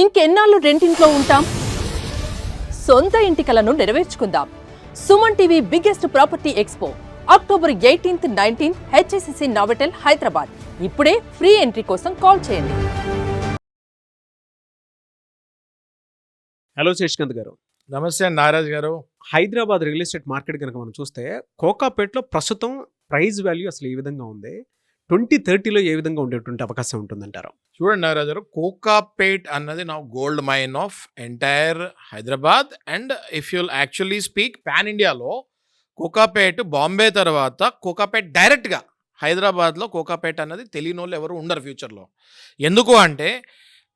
ఇంకెన్నాళ్ళు రెంటింట్లో ఉంటాం? సొంత ఇంటి కలను నెరవేర్చుకుందాం. Suman TV biggest property expo October 18th, 19th HSCC Novotel Hyderabad. ఇప్పుడే ఫ్రీ ఎంట్రీ కోసం కాల్ చేయండి. హలో శశికాంత్ గారు. నమస్తే నారాజ్ గారు. హైదరాబాద్ రియల్ ఎస్టేట్ మార్కెట్ కనుక మనం చూస్తే కోకాపేట్లో ప్రస్తుతం ప్రైస్ వాల్యూ అసలు ఏ విధంగా ఉంది, 2030లో ఏ విధంగా ఉండేటువంటి అవకాశం ఉంటుందంటారు? చూడండి నారాజ్ గారు, కోకాపేట్ అన్నది నా gold mine of entire Hyderabad. And if you'll actually speak pan ఇండియాలో కోకాపేట్ బాంబే తర్వాత కోకాపేట్ డైరెక్ట్గా హైదరాబాద్లో కోకాపేట్ అన్నది తెలియని వాళ్ళు ఎవరు ఉండరు ఫ్యూచర్లో. ఎందుకు అంటే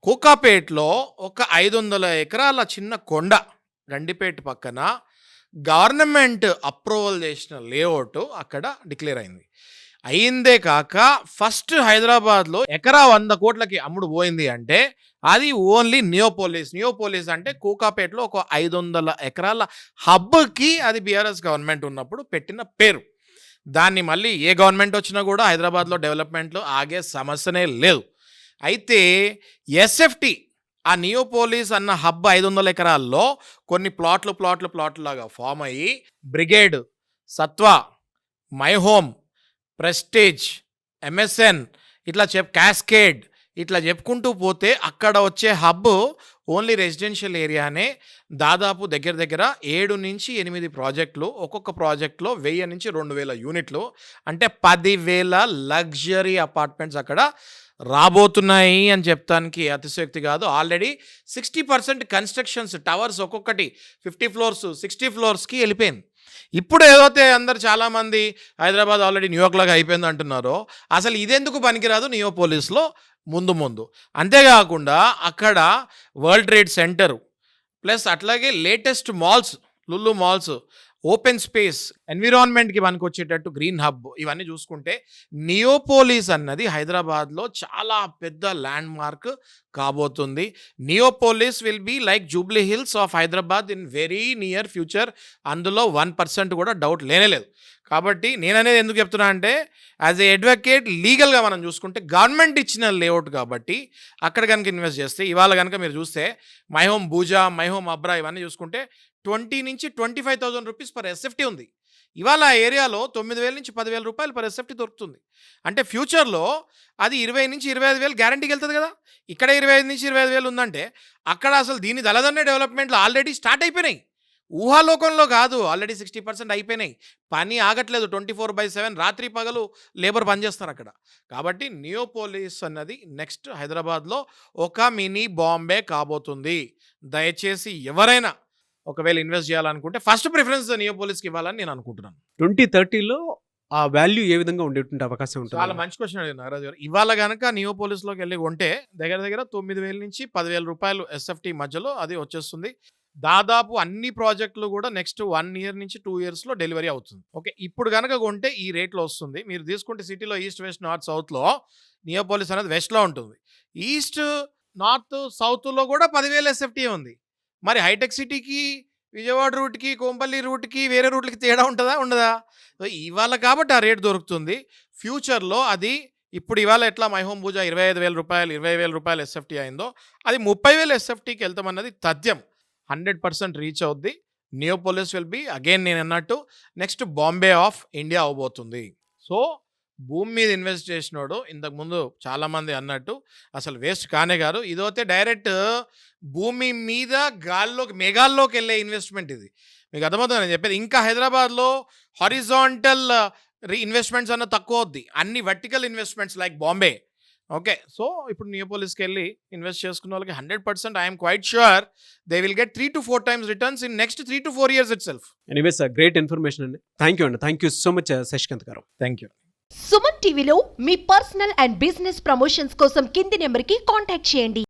కోకాపేట్లో ఒక 500 ఎకరాల చిన్న కొండ గండిపేట పక్కన గవర్నమెంట్ అప్రూవల్ చేసిన లేఅవుట్ అక్కడ డిక్లేర్ అయిందే కాక ఫస్ట్ హైదరాబాద్లో ఎకరా 100 కోట్లకి అమ్ముడు పోయింది అంటే అది ఓన్లీ నియోపోలిస్ అంటే కోకాపేటలో ఒక 500 ఎకరాల హబ్కి అది బీఆర్ఎస్ గవర్నమెంట్ ఉన్నప్పుడు పెట్టిన పేరు. దాన్ని మళ్ళీ ఏ గవర్నమెంట్ వచ్చినా కూడా హైదరాబాద్లో డెవలప్మెంట్లో ఆగే సమస్యనే లేదు. అయితే ఎస్ఎఫ్టీ ఆ నియోపోలిస్ అన్న హబ్ 500 ఎకరాల్లో కొన్ని ప్లాట్లు లాగా ఫామ్ అయ్యి Brigade, Sattva, My Home, Prestige, MSN ఇట్లా క్యాస్కేడ్ ఇట్లా చెప్పుకుంటూ పోతే అక్కడ వచ్చే హబ్ ఓన్లీ రెసిడెన్షియల్ ఏరియానే. దాదాపు దగ్గర 7 నుంచి 8 ప్రాజెక్టులు, ఒక్కొక్క ప్రాజెక్టులో 1000 నుంచి 2000 యూనిట్లు, అంటే 10,000 లగ్జరీ అపార్ట్మెంట్స్ అక్కడ రాబోతున్నాయి అని చెప్తానికి అతిశయోక్తి కాదు. ఆల్రెడీ 60% కన్స్ట్రక్షన్స్ టవర్స్ ఒక్కొక్కటి 50 floors 60 floors వెళ్ళిపోయింది. ఇప్పుడు ఏదైతే అందరు చాలామంది హైదరాబాద్ ఆల్రెడీ న్యూయార్క్ లాగా అయిపోయింది అంటున్నారో, అసలు ఇదెందుకు పనికిరాదు నియోపోలిస్లో ముందు. అంతేకాకుండా అక్కడ వరల్డ్ ట్రేడ్ సెంటర్ ప్లస్ అట్లాగే latest malls, Lulu malls, open space, ఎన్విరాన్మెంట్కి మనకు వచ్చేటట్టు గ్రీన్ హబ్, ఇవన్నీ చూసుకుంటే నియోపోలిస్ అన్నది హైదరాబాద్లో చాలా పెద్ద ల్యాండ్ మార్క్ కాబోతుంది. Neopolis will be like Jubilee Hills of Hyderabad in very near future. అందులో 1% కూడా డౌట్ లేనేలేదు. కాబట్టి నేననేది ఎందుకు చెప్తున్నా అంటే యాజ్ ఏ అడ్వకేట్ లీగల్గా మనం చూసుకుంటే గవర్నమెంట్ ఇచ్చిన లేఅవుట్ కాబట్టి అక్కడ కనుక ఇన్వెస్ట్ చేస్తే, ఇవాళ కనుక మీరు చూస్తే My Home Bhooja, My Home Abhra ఇవన్నీ చూసుకుంటే 20 నుంచి 25,000 రూపీస్ పర్ ఎస్ఎఫ్టీ ఉంది. ఇవాళ ఆ ఏరియాలో 9,000 నుంచి 10,000 రూపాయలు పర్ ఎస్ఎఫ్టీ దొరుకుతుంది. అంటే ఫ్యూచర్లో అది 20 నుంచి 25,000 గ్యారంటీకి వెళ్తుంది కదా. ఇక్కడ 25 నుంచి 25,000 ఉందంటే అక్కడ అసలు దీని దళదన్నే డెవలప్మెంట్లు ఆల్రెడీ స్టార్ట్ అయిపోయినాయి. ఊహాలోకంలో కాదు, ఆల్రెడీ 60% అయిపోయినాయి. పని ఆగట్లేదు, 24/7 రాత్రి పగలు లేబర్ పనిచేస్తారు అక్కడ. కాబట్టి నియోపోలిస్ అన్నది నెక్స్ట్ హైదరాబాద్లో ఒక మినీ బాంబే కాబోతుంది. దయచేసి ఎవరైనా ఒకవేళ ఇన్వెస్ట్ చేయాలనుకుంటే ఫస్ట్ ప్రిఫరెన్స్ నియోపోలిస్కి ఇవ్వాలని నేను అనుకుంటున్నాను. 2030లో ఆ వాల్యూ ఏ విధంగా ఉండేటువంటి అవకాశం ఉంటుంది? చాలా మంచి క్వశ్చన్ అడిగింది నారాజు గారు. ఇవాళ కనుక నియోపోలిస్లోకి వెళ్ళి కొంటే దగ్గర 9,000 నుంచి 10,000 రూపాయలు ఎస్ఎఫ్టీ మధ్యలో అది వచ్చేస్తుంది. దాదాపు అన్ని ప్రాజెక్టులు కూడా నెక్స్ట్ 1 year నుంచి 2 yearsలో డెలివరీ అవుతుంది. ఓకే, ఇప్పుడు కనుక కొంటే ఈ రేట్లో వస్తుంది. మీరు తీసుకుంటే సిటీలో ఈస్ట్, వెస్ట్, నార్త్, సౌత్లో నియోపోలిస్ అనేది వెస్ట్లో ఉంటుంది. ఈస్ట్, నార్త్, సౌత్లో కూడా 10,000 ఎస్ఎఫ్టీ ఉంది. మరి హైటెక్ సిటీకి, విజయవాడ రూట్కి, కోంపల్లి రూట్కి, వేరే రూట్లకి తేడా ఉండదా? ఇవాళ కాబట్టి ఆ రేట్ దొరుకుతుంది. ఫ్యూచర్లో అది ఇప్పుడు ఇవాళ ఎట్లా మై హోమ్ భూజా 25,000 రూపాయలు, 20,000 రూపాయలు ఎస్ఎఫ్టీ అయిందో అది 30,000 ఎస్ఎఫ్టీకి వెళ్తామన్నది తథ్యం. 100% రీచ్ అవుద్ది. నియోపోలిస్ విల్ బి అగైన్ నేను అన్నట్టు నెక్స్ట్ బాంబే ఆఫ్ ఇండియా అవబోతుంది. సో భూమి మీద ఇన్వెస్ట్ చేసినోడు ఇంతకుముందు చాలామంది అన్నట్టు అసలు వేస్ట్ కానే కాదు. ఇదైతే డైరెక్ట్ భూమి మీద మేఘాల్లోకి వెళ్ళే ఇన్వెస్ట్మెంట్. ఇది మీకు అర్థమవుతుంది నేను చెప్పేది. ఇంకా హైదరాబాద్లో హారిజాంటల్ ఇన్వెస్ట్మెంట్స్ అన్న తక్కువ అవుద్ది, అన్ని vertical investments like Bombay. Okay, so ఇప్పుడు నియోపోలిస్కి వెళ్ళి ఇన్వెస్ట్ చేసుకున్న వాళ్ళకి 100% I'm quite sure they will get 3 to 4 times returns in next 3 to 4 years itself. Anyways great information అండి. Thank you so much Shashikant గారు. Thank you. సుమన్ టీవీలో మీ పర్సనల్ అండ్ బిజినెస్ ప్రమోషన్స్ కోసం కింది నెంబర్కి కాంటాక్ట్ చేయండి.